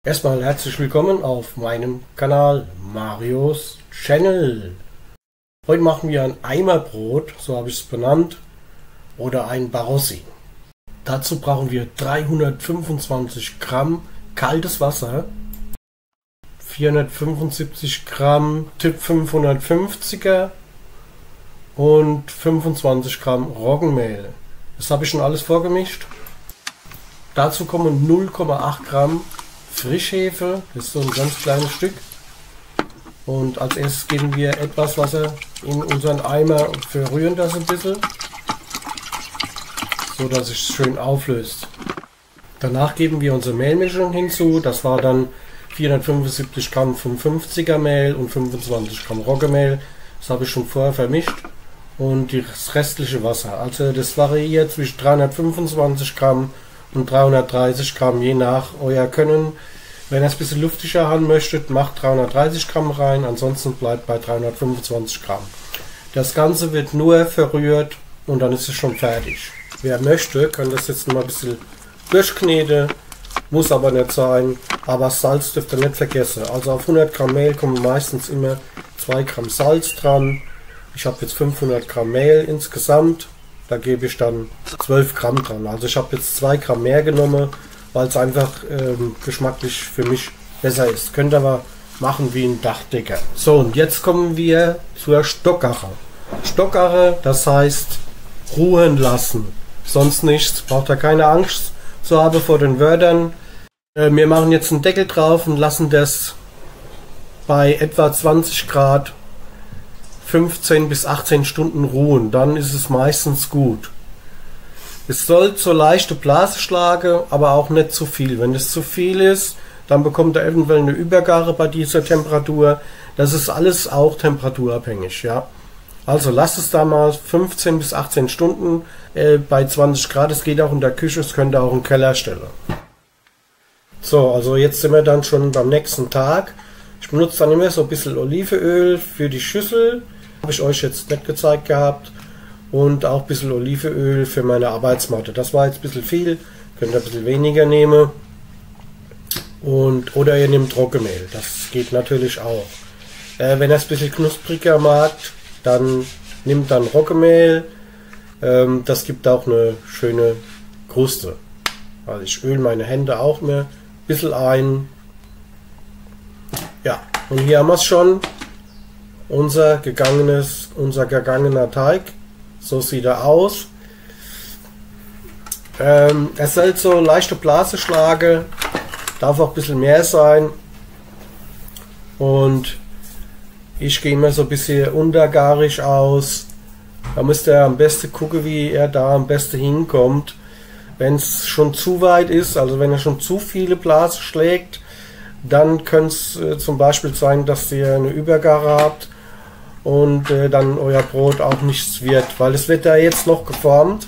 Erstmal herzlich willkommen auf meinem Kanal Marios Channel. Heute machen wir ein Eimerbrot, so habe ich es benannt, oder ein Barossi. Dazu brauchen wir 325 Gramm kaltes Wasser, 475 Gramm Tipp 550er und 25 Gramm Roggenmehl. Das habe ich schon alles vorgemischt. Dazu kommen 0,8 Gramm Frischhefe, das ist so ein ganz kleines Stück. Und als erstes geben wir etwas Wasser in unseren Eimer und verrühren das ein bisschen, so dass es schön auflöst. Danach geben wir unsere Mehlmischung hinzu. Das war dann 475 Gramm 550er Mehl und 25 Gramm Roggenmehl. Das habe ich schon vorher vermischt. Und das restliche Wasser. Also das variiert zwischen 325 Gramm und 330 Gramm, je nach euer Können. Wenn ihr es ein bisschen luftiger haben möchtet, macht 330 Gramm rein, ansonsten bleibt bei 325 Gramm. Das Ganze wird nur verrührt und dann ist es schon fertig. Wer möchte, kann das jetzt noch mal ein bisschen durchkneten, muss aber nicht sein, aber Salz dürft ihr nicht vergessen. Also auf 100 Gramm Mehl kommen meistens immer 2 Gramm Salz dran. Ich habe jetzt 500 Gramm Mehl insgesamt. Da gebe ich dann 12 Gramm dran. Also ich habe jetzt 2 Gramm mehr genommen, weil es einfach geschmacklich für mich besser ist. Könnt ihr aber machen wie ein Dachdecker. So, und jetzt kommen wir zur Stockache. Stockache, das heißt ruhen lassen. Sonst nichts. Braucht ihr keine Angst zu haben vor den Wörtern. Wir machen jetzt einen Deckel drauf und lassen das bei etwa 20 Grad 15 bis 18 Stunden ruhen, dann ist es meistens gut. Es soll so leichte Blase schlagen, aber auch nicht zu viel. Wenn es zu viel ist, dann bekommt er eventuell eine Übergabe bei dieser Temperatur. Das ist alles auch temperaturabhängig, ja. Also lasst es da mal 15 bis 18 Stunden bei 20 Grad. Es geht auch in der Küche, es könnt ihr auch im Keller stellen. So, also jetzt sind wir dann schon beim nächsten Tag. Ich benutze dann immer so ein bisschen Olivenöl für die Schüssel. Habe ich euch jetzt nicht gezeigt gehabt. Und auch ein bisschen Olivenöl für meine Arbeitsmatte. Das war jetzt ein bisschen viel. Könnt ihr ein bisschen weniger nehmen. Oder ihr nehmt Roggenmehl. Das geht natürlich auch. Wenn ihr es ein bisschen knuspriger mag, dann nimmt dann Roggenmehl. Das gibt auch eine schöne Kruste. Also ich öle meine Hände auch mir ein bisschen ein. Ja, und hier haben wir es schon. Unser gegangener Teig. So sieht er aus. Es soll so leichte Blase schlagen. Darf auch ein bisschen mehr sein. Und ich gehe immer so ein bisschen untergarig aus. Da müsst ihr am besten gucken, wie er da am besten hinkommt. Wenn es schon zu weit ist, also wenn er schon zu viele Blasen schlägt, dann könnte es zum Beispiel sein, dass ihr eine Übergabe habt und dann euer Brot auch nichts wird, weil es wird da jetzt noch geformt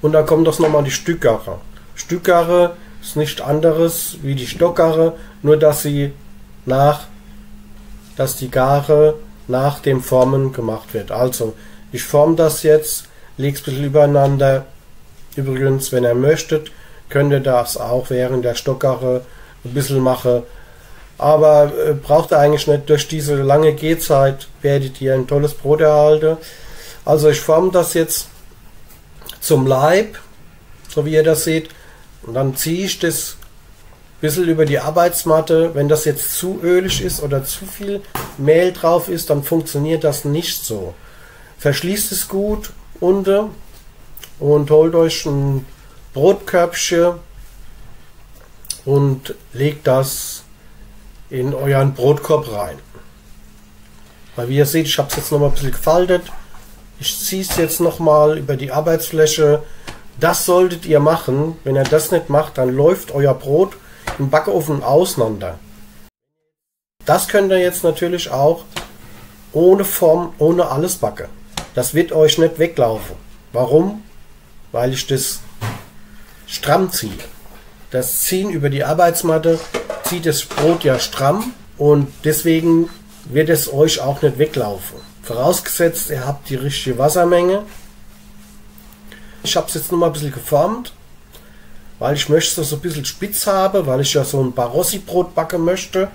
und dann kommt das nochmal die Stückgache. Stückgache ist nichts anderes wie die Stockgache, nur dass die Gare nach dem Formen gemacht wird. Also ich forme das jetzt, lege es ein bisschen übereinander. Übrigens, wenn ihr möchtet, könnt ihr das auch während der Stockgache ein bisschen machen. Aber braucht ihr eigentlich nicht. Durch diese lange Gehzeit werdet ihr ein tolles Brot erhalten. Also ich forme das jetzt zum Leib, so wie ihr das seht. Und dann ziehe ich das ein bisschen über die Arbeitsmatte. Wenn das jetzt zu ölig ist oder zu viel Mehl drauf ist, dann funktioniert das nicht so. Verschließt es gut unten und holt euch ein Brotkörbchen und legt das in euren Brotkorb rein. Weil wie ihr seht, ich habe es jetzt noch mal ein bisschen gefaltet. Ich ziehe es jetzt noch mal über die Arbeitsfläche. Das solltet ihr machen. Wenn ihr das nicht macht, dann läuft euer Brot im Backofen auseinander. Das könnt ihr jetzt natürlich auch ohne Form, ohne alles backen. Das wird euch nicht weglaufen. Warum? Weil ich das stramm ziehe. Das Ziehen über die Arbeitsmatte zieht das Brot ja stramm und deswegen wird es euch auch nicht weglaufen. Vorausgesetzt, ihr habt die richtige Wassermenge. Ich habe es jetzt noch mal ein bisschen geformt weil ich möchte es so ein bisschen spitz haben, weil ich ja so ein Barossi-Brot backen möchte.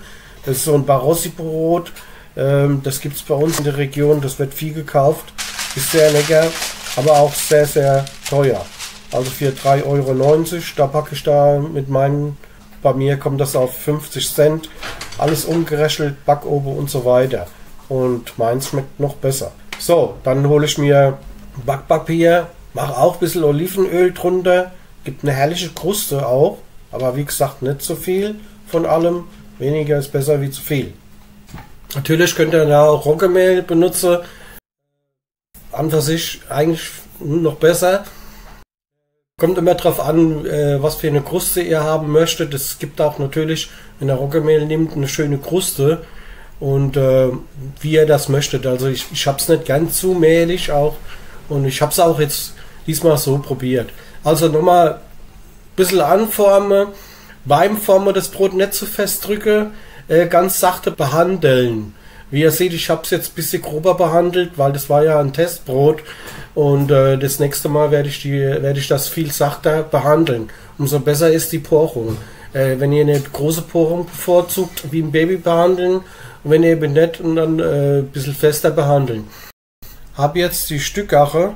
Das ist so ein Barossi-Brot, das gibt es bei uns in der Region, das wird viel gekauft, ist sehr lecker, aber auch sehr, sehr teuer. Also für 3,90 Euro, da packe ich da mit meinen, bei mir kommt das auf 50 Cent, alles umgerechnet, Backofen und so weiter. Und meins schmeckt noch besser. So, dann hole ich mir Backpapier, mache auch ein bisschen Olivenöl drunter, gibt eine herrliche Kruste auch, aber wie gesagt nicht so viel von allem, weniger ist besser wie zu viel. Natürlich könnt ihr da auch Roggenmehl benutzen, an für sich eigentlich noch besser. Kommt immer drauf an, was für eine Kruste ihr haben möchtet. Es gibt auch natürlich, wenn ihr Roggenmehl nimmt, eine schöne Kruste und wie ihr das möchtet. Also ich habe es nicht ganz zu mehlig auch und ich habe es auch jetzt diesmal so probiert. Also nochmal ein bisschen anformen, beim Formen das Brot nicht zu fest drücke, ganz sachte behandeln. Wie ihr seht, ich habe es jetzt ein bisschen grober behandelt, weil das war ja ein Testbrot und das nächste Mal werde ich das viel sachter behandeln. Umso besser ist die Porung. Wenn ihr eine große Porung bevorzugt, wie ein Baby behandeln, und wenn ihr eben nicht, und dann ein bisschen fester behandeln. Habe jetzt die Stückache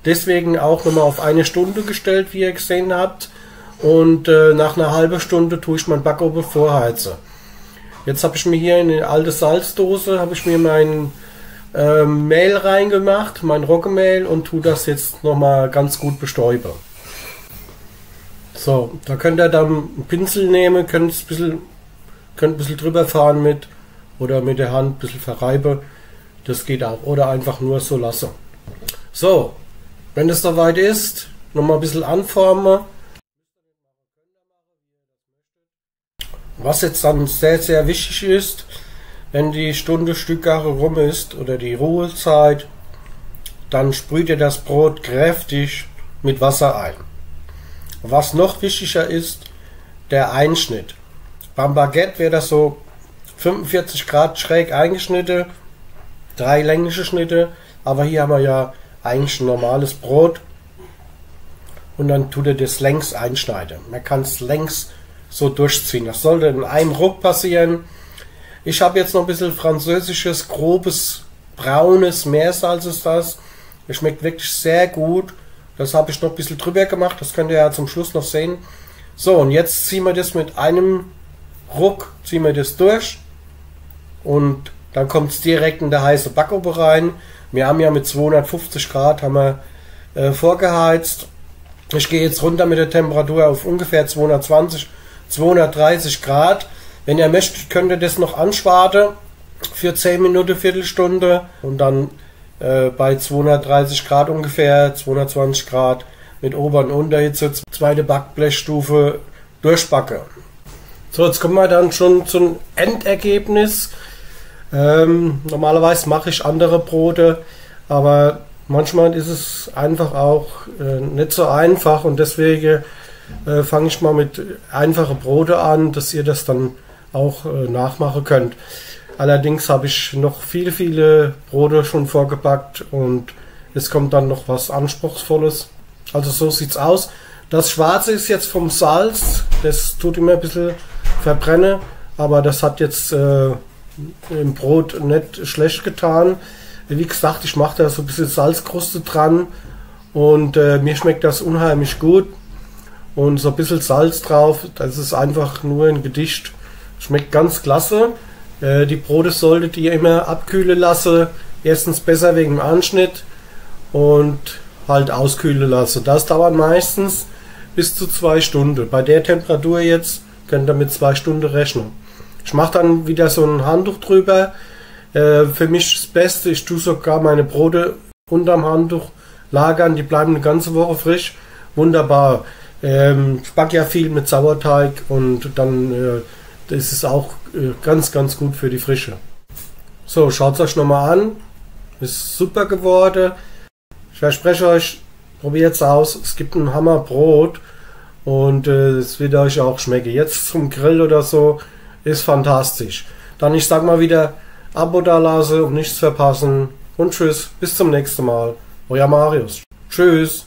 deswegen auch nochmal auf 1 Stunde gestellt, wie ihr gesehen habt. Und nach einer halben Stunde tue ich mein Backofen vorheizen. Jetzt habe ich mir hier in eine alte Salzdose, habe ich mir mein Mehl reingemacht, mein Roggenmehl und tue das jetzt nochmal ganz gut bestäuben. So, da könnt ihr dann einen Pinsel nehmen, könnt ein bisschen drüber fahren mit oder mit der Hand ein bisschen verreiben. Das geht auch. Oder einfach nur so lassen. So, wenn es soweit ist, nochmal ein bisschen anformen. Was jetzt dann sehr, sehr wichtig ist, wenn die Stunde Stückgare rum ist oder die Ruhezeit, dann sprüht ihr das Brot kräftig mit Wasser ein. Was noch wichtiger ist, der Einschnitt. Beim Baguette wäre das so 45 Grad schräg eingeschnitten, 3 längliche Schnitte, aber hier haben wir ja eigentlich ein normales Brot und dann tut ihr das längs einschneiden. Man kann es längs so durchziehen. Das sollte in einem Ruck passieren. Ich habe jetzt noch ein bisschen französisches, grobes, braunes Meersalz ist das. Es schmeckt wirklich sehr gut. Das habe ich noch ein bisschen drüber gemacht. Das könnt ihr ja zum Schluss noch sehen. So, und jetzt ziehen wir das mit einem Ruck, ziehen wir das durch. Und dann kommt es direkt in der heiße Backofen rein. Wir haben ja mit 250 Grad haben wir, vorgeheizt. Ich gehe jetzt runter mit der Temperatur auf ungefähr 220, 230 Grad. Wenn ihr möchtet, könnt ihr das noch anschwarten für 10 Minuten, Viertelstunde und dann bei 230 Grad ungefähr, 220 Grad mit Ober- und Unterhitze, zweite Backblechstufe durchbacke. So, jetzt kommen wir dann schon zum Endergebnis. Normalerweise mache ich andere Brote, aber manchmal ist es einfach auch nicht so einfach und deswegen fange ich mal mit einfachen Brote an, dass ihr das dann auch nachmachen könnt. Allerdings habe ich noch viele Brote schon vorgepackt und es kommt dann noch was Anspruchsvolles. Also so sieht's aus. Das Schwarze ist jetzt vom Salz, das tut immer ein bisschen verbrennen, aber das hat jetzt im Brot nicht schlecht getan. Wie gesagt, ich mache da so ein bisschen Salzkruste dran und mir schmeckt das unheimlich gut. Und so ein bisschen Salz drauf, das ist einfach nur ein Gedicht. Schmeckt ganz klasse. Die Brote solltet ihr immer abkühlen lassen. Erstens besser wegen dem Anschnitt und halt auskühlen lassen. Das dauert meistens bis zu 2 Stunden. Bei der Temperatur jetzt könnt ihr mit 2 Stunden rechnen. Ich mache dann wieder so ein Handtuch drüber. Für mich das Beste, ich tue sogar meine Brote unterm Handtuch lagern. Die bleiben eine ganze Woche frisch. Wunderbar. Ich backe ja viel mit Sauerteig und dann das ist auch ganz gut für die Frische. So, schaut es euch nochmal an. Ist super geworden. Ich verspreche euch, probiert es aus. Es gibt ein Hammerbrot und es wird euch auch schmecken. Jetzt zum Grill oder so ist fantastisch. Dann ich sag mal wieder Abo da lassen und nichts verpassen. Und tschüss, bis zum nächsten Mal. Euer Marius. Tschüss.